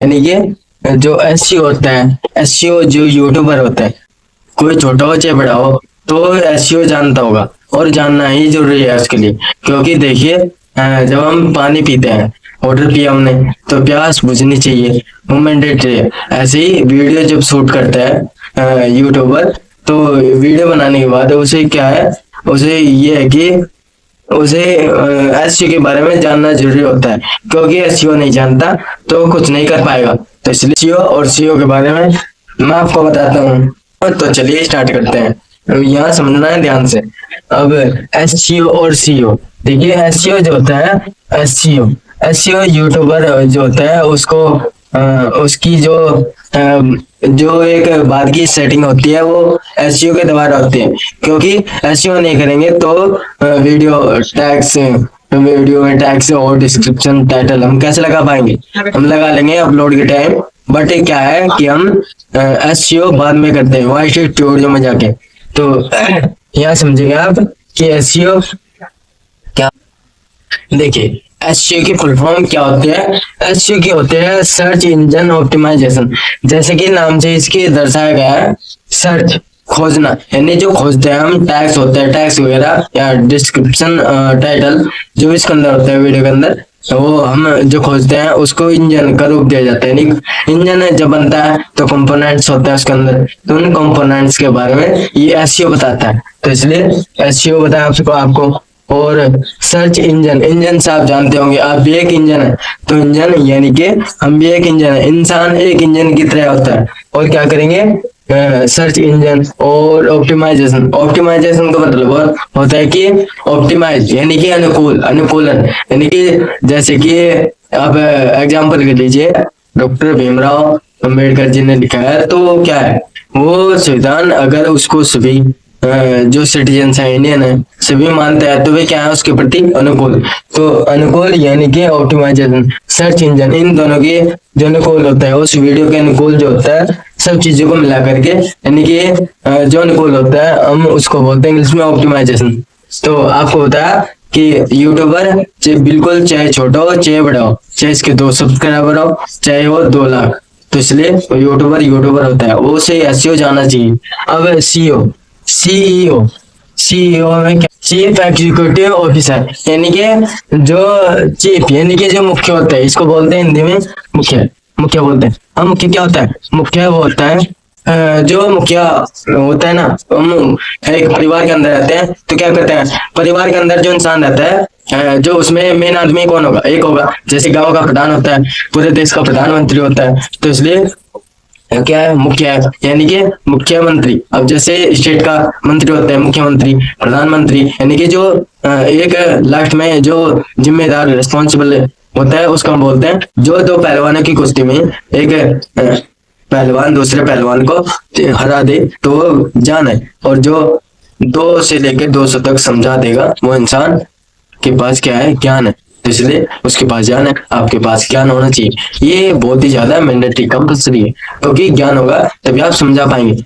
यानी कि जो एसईओ होता है, एसईओ जो यूट्यूबर होता है, कोई छोटा हो चाहे बड़ा हो, तो एसईओ जानता होगा और जानना ही जरूरी है उसके लिए। क्योंकि देखिए जब हम पानी पीते हैं, वाटर पिया हमने, तो प्यास बुझनी चाहिए, वो मैंडेटरी है। ऐसे ही वीडियो जब शूट करता है यूट्यूबर, तो वीडियो बनाने के बाद उसे क्या है, उसे ये है कि उसे एसईओ के बारे में जानना जरूरी होता है। क्योंकि एसईओ नहीं जानता तो कुछ नहीं कर पाएगा। तो इसलिए एसईओ और सीईओ के बारे में मैं आपको बताता हूँ। तो चलिए स्टार्ट करते हैं। अब यहाँ समझना है ध्यान से। अब एसईओ और सीईओ, देखिए एसईओ जो होता है, एसईओ एसईओ यूट्यूबर जो होता है उसको उसकी जो एक बात की सेटिंग होती है वो एसईओ के द्वारा होती है। क्योंकि एसईओ नहीं करेंगे तो वीडियो में टैग्स और डिस्क्रिप्शन टाइटल हम कैसे लगा पाएंगे? हम लगा लेंगे अपलोड के टाइम। बट क्या है कि हम एसईओ बाद में करते हैं, वाई ट्यूटोरियल में जाके। तो यहाँ समझिए आप कि एसईओ क्या। देखिए एसईओ की फुल फॉर्म क्या होती है? एसईओ की होते हैं सर्च इंजन ऑप्टिमाइजेशन। जैसे कि नाम से इसकी दर्शाया गया है, सर्च खोजना, यानी जो खोजते हैं हम, टैग्स होते हैं, टैग्स वगैरह या डिस्क्रिप्शन टाइटल जो इसके अंदर होता है वीडियो के अंदर, वो हम जो खोजते हैं उसको इंजन का रूप दिया जाता है। इंजन जब बनता है तो कंपोनेंट्स होता है उसके अंदर, तो उन कंपोनेंट्स के बारे में ये एसईओ बताता है। तो इसलिए एसईओ बताया आपको। और सर्च इंजन, इंजन से आप जानते होंगे, आप भी एक इंजन है। तो इंजन यानी कि हम भी एक इंजन है, इंसान एक इंजन की तरह होता है। और क्या करेंगे? सर्च इंजन और ऑप्टिमाइजेशन। ऑप्टिमाइजेशन का मतलब होता है कि ऑप्टिमाइज यानी कि अनुकूलन, यानी कि जैसे कि आप एग्जांपल ले लीजिए, डॉक्टर भीमराव अंबेडकर जी ने लिखा है, तो क्या है वो संविधान, अगर उसको सभी जो सिटीजन है, इंडियन है, सभी मानते हैं, तो वे क्या है उसके प्रति अनुकूल। तो अनुकूल यानी कि ऑप्टिमाइजेशन, सर्च इंजन, इन दोनों के जो अनुकूल होता है, उस वीडियो के अनुकूल जो होता है, सब चीजों को मिला करके, यानी कि जो अनुकूल होता है हम उसको बोलते हैं इंग्लिश में ऑप्टिमाइजेशन। तो आपको बताया कि यूट्यूबर चाहे बिल्कुल चाहे छोटा हो चाहे बड़ा हो, चाहे इसके 2 सब्सक्राइबर हो चाहे वो 2 लाख, तो इसलिए यूट्यूबर यूट्यूबर होता है, वो से एसईओ जाना चाहिए। अब सीईओ, सीईओ सीईओ में क्या? चीफ एग्जीक्यूटिव ऑफिसर, यानी कि जो चीफ यानी कि जो मुख्य होता है, इसको बोलते हैं हिंदी में मुख्य, मुख्य बोलते हैं हम। मुख्य क्या होता है? मुख्य वो होता है जो मुखिया होता है ना, हम एक परिवार के अंदर रहते हैं तो क्या करते हैं, परिवार के अंदर जो इंसान रहता है जो उसमें मेन आदमी कौन होगा? एक होगा। जैसे गांव का प्रधान होता है, पूरे देश का प्रधानमंत्री होता है, तो इसलिए क्या है? मुखिया है, यानी कि मुख्यमंत्री। अब जैसे स्टेट का मंत्री होता है मुख्यमंत्री, प्रधानमंत्री, यानी कि जो एक लास्ट में जो जिम्मेदार रिस्पॉन्सिबल होता है उसको हम बोलते हैं। जो 2 पहलवानों की कुश्ती में एक पहलवान दूसरे पहलवान को हरा दे तो वो जान है, और जो 2 से लेकर 200 तक समझा देगा वो इंसान के पास क्या है? ज्ञान है। तो इसलिए उसके पास ज्ञान है, आपके पास ज्ञान होना चाहिए। ये बहुत ही ज्यादा मैंडेटरी कंपल्सरी है, क्योंकि ज्ञान होगा तभी आप समझा पाएंगे।